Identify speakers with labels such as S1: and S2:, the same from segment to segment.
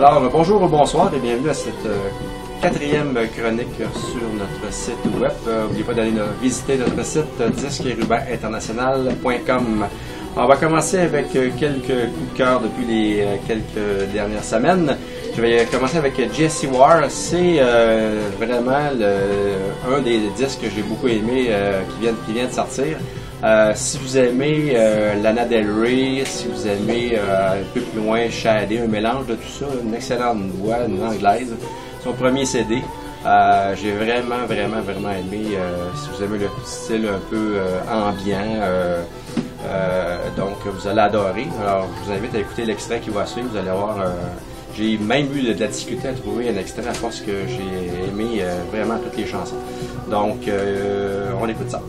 S1: Alors, bonjour ou bonsoir et bienvenue à cette quatrième chronique sur notre site web. N'oubliez pas d'aller visiter notre site disquerubaninternational.com. On va commencer avec quelques coups de cœur depuis les quelques dernières semaines. Je vais commencer avec Jessie Ware. C'est vraiment un des disques que j'ai beaucoup aimé qui vient de sortir. Si vous aimez Lana Del Rey, si vous aimez un peu plus loin Shadé, un mélange de tout ça, une excellente voix, une anglaise, son premier CD, j'ai vraiment aimé. Si vous aimez le style un peu ambiant, donc vous allez adorer. Alors je vous invite à écouter l'extrait qui va suivre, vous allez voir. J'ai même eu de la difficulté à trouver un extrait à force que j'ai aimé vraiment toutes les chansons. Donc on écoute ça.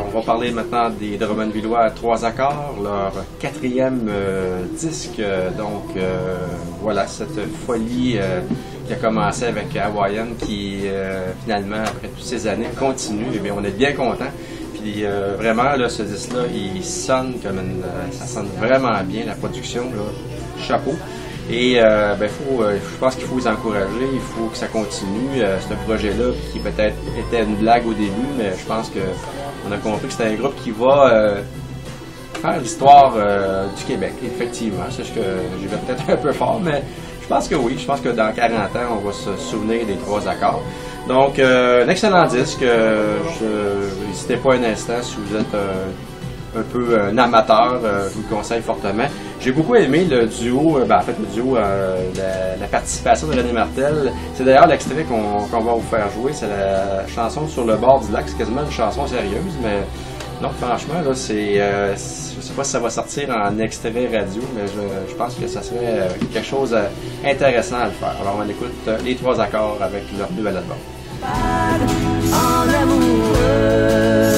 S1: On va parler maintenant des Drummondvillois à 3 accords, leur quatrième disque. Donc voilà, cette folie qui a commencé avec Hawaiian qui finalement, après toutes ces années, continue. Et bien, on est bien contents. Puis vraiment, là, ce disque-là, il sonne comme ça sonne vraiment bien, la production, là, chapeau. Et je pense qu'il faut les encourager, il faut que ça continue. C'est un projet-là qui peut-être était une blague au début, mais je pense qu'on a compris que c'était un groupe qui va faire l'histoire du Québec, effectivement. C'est ce que j'ai fait peut-être un peu fort, mais je pense que oui. Je pense que dans 40 ans, on va se souvenir des 3 accords. Donc, un excellent disque. N'hésitez pas un instant si vous êtes un peu un amateur, je vous le conseille fortement. J'ai beaucoup aimé le duo, la participation de René Martel. C'est d'ailleurs l'extrait qu'on va vous faire jouer, c'est la chanson Sur le bord du lac. C'est quasiment une chanson sérieuse, mais non, franchement, là, je sais pas si ça va sortir en extrait radio, mais je pense que ça serait quelque chose d'intéressant à le faire. Alors on écoute les 3 accords avec leur nouvel album.
S2: En amoureux.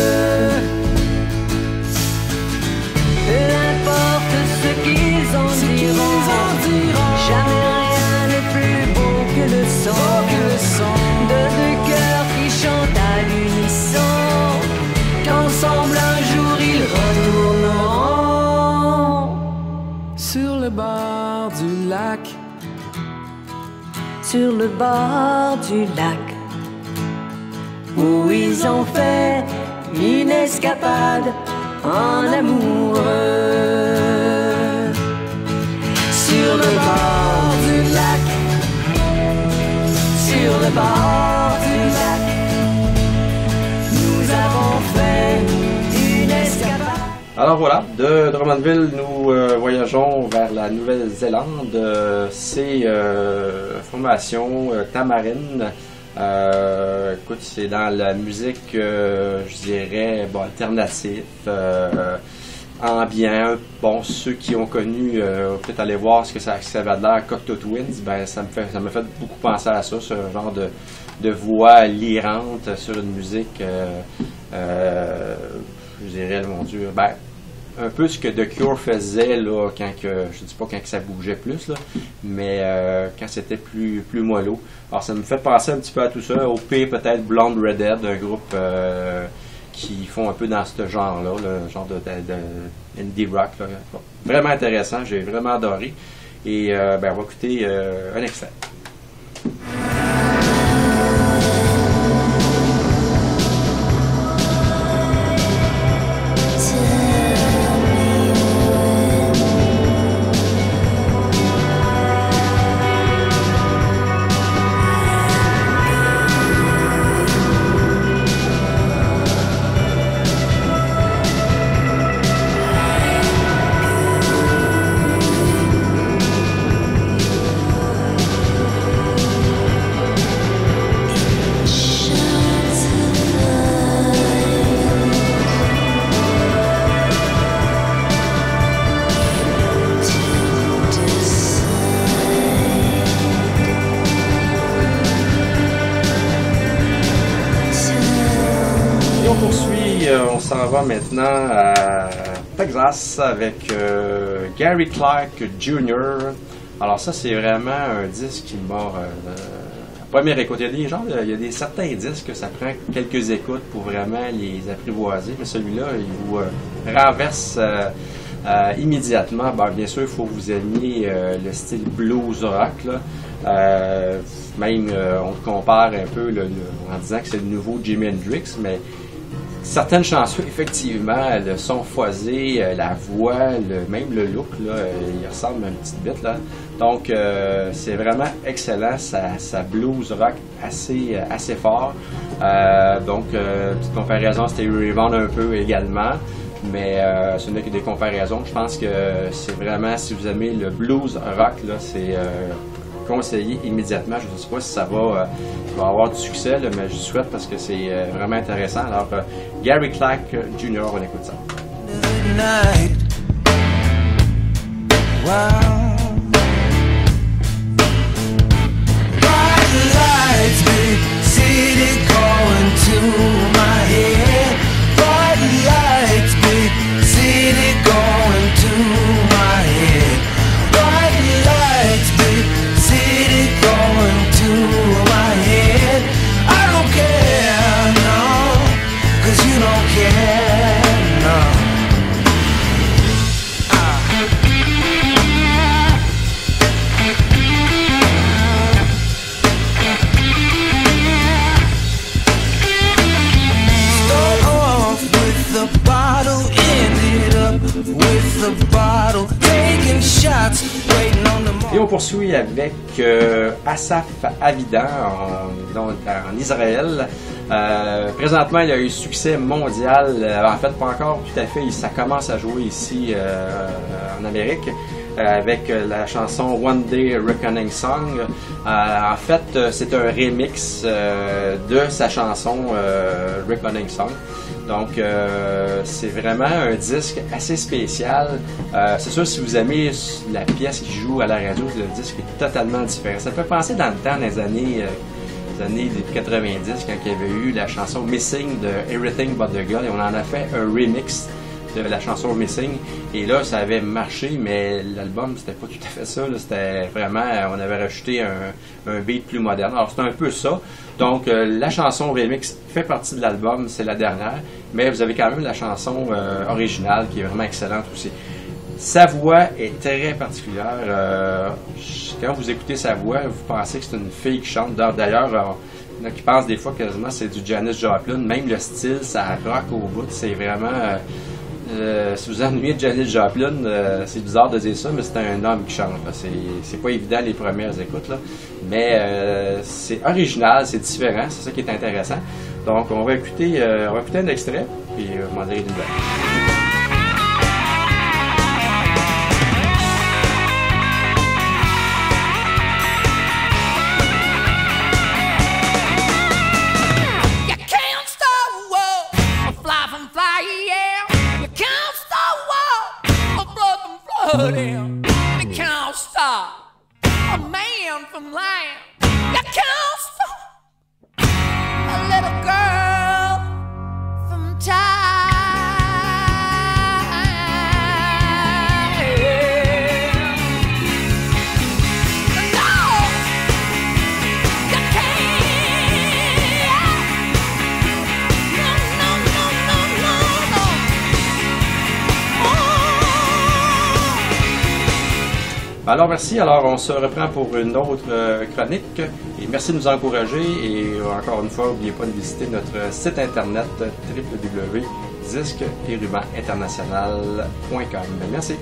S2: N'importe ce qu'ils en diront, jamais rien n'est plus beau que le son de deux cœurs qui chantent à l'unisson, qu'ensemble un jour ils retourneront
S3: sur le bord du lac,
S2: sur le bord du lac, où ils ont fait une escapade en amoureux. Sur le bord du lac, sur le bord du lac, nous avons fait une escapade.
S1: Alors voilà, de Drummondville, nous voyageons vers la Nouvelle-Zélande. C'est formation Tamarine. Écoute, c'est dans la musique, je dirais, alternative, ambiant. Bon, ceux qui ont connu, peut-être aller voir ce que ça avait l'air Cocteau Twins, ben ça m'a fait beaucoup penser à ça, ce genre de voix lirante sur une musique, je dirais, mon Dieu, un peu ce que The Cure faisait là, je dis pas quand ça bougeait plus, là, mais quand c'était plus mollo. Alors ça me fait penser un petit peu à tout ça. Au pire, peut-être Blonde Redhead, un groupe qui font un peu dans ce genre-là, le genre de indie rock. Là. Bon, vraiment intéressant, j'ai vraiment adoré. Et on va écouter un extrait. on s'en va maintenant à Texas avec Gary Clark Jr. Alors ça, c'est vraiment un disque qui m'a... première écoute, il y a des certains disques que ça prend quelques écoutes pour vraiment les apprivoiser, mais celui-là, il vous renverse immédiatement. Bon, bien sûr, il faut que vous aimiez le style blues rock, là. Même, on le compare un peu en disant que c'est le nouveau Jimi Hendrix, mais certaines chansons, effectivement, le son phasé, la voix, même le look, là, il ressemble à une petite bite, là. Donc, c'est vraiment excellent, ça blues rock assez fort. Donc, petite comparaison, c'était Revon un peu également, mais ce n'est que des comparaisons. Je pense que c'est vraiment, si vous aimez le blues rock, là, c'est conseillé immédiatement. Je ne sais pas si ça va avoir du succès, là, mais je souhaite parce que c'est vraiment intéressant. Alors, Gary Clark Jr., on écoute ça. Et on poursuit avec Asaf Avidan en Israël. Présentement, il a eu succès mondial. En fait, pas encore tout à fait. Ça commence à jouer ici en Amérique avec la chanson One Day Reckoning Song. En fait, c'est un remix de sa chanson Reckoning Song. Donc, c'est vraiment un disque assez spécial. C'est sûr, si vous aimez la pièce qui joue à la radio, le disque est totalement différent. Ça fait penser dans le temps, des années 90, quand il y avait eu la chanson Missing de Everything But The Girl, et on en a fait un remix de la chanson Missing. Et là, ça avait marché, mais l'album, c'était pas tout à fait ça. C'était vraiment, on avait rajouté un beat plus moderne. Alors, c'est un peu ça. Donc, la chanson remix fait partie de l'album, c'est la dernière, mais vous avez quand même la chanson originale qui est vraiment excellente aussi. Sa voix est très particulière. Quand vous écoutez sa voix, vous pensez que c'est une fille qui chante. D'ailleurs, il y en a qui pensent des fois quasiment c'est du Janis Joplin. Même le style, ça rock au bout. C'est vraiment... si vous ennuyez de Janis Joplin, c'est bizarre de dire ça, mais c'est un homme qui chante. C'est pas évident les premières écoutes, là. Mais c'est original, c'est différent, c'est ça qui est intéressant. Donc on va écouter un extrait, puis on va dire une nouvelle.
S4: You can't stop a man from lying. You can't stop a little girl from time. No, you can't. No.
S1: Alors merci, alors on se reprend pour une autre chronique et merci de nous encourager et encore une fois, n'oubliez pas de visiter notre site internet www.disque-international.com. Merci.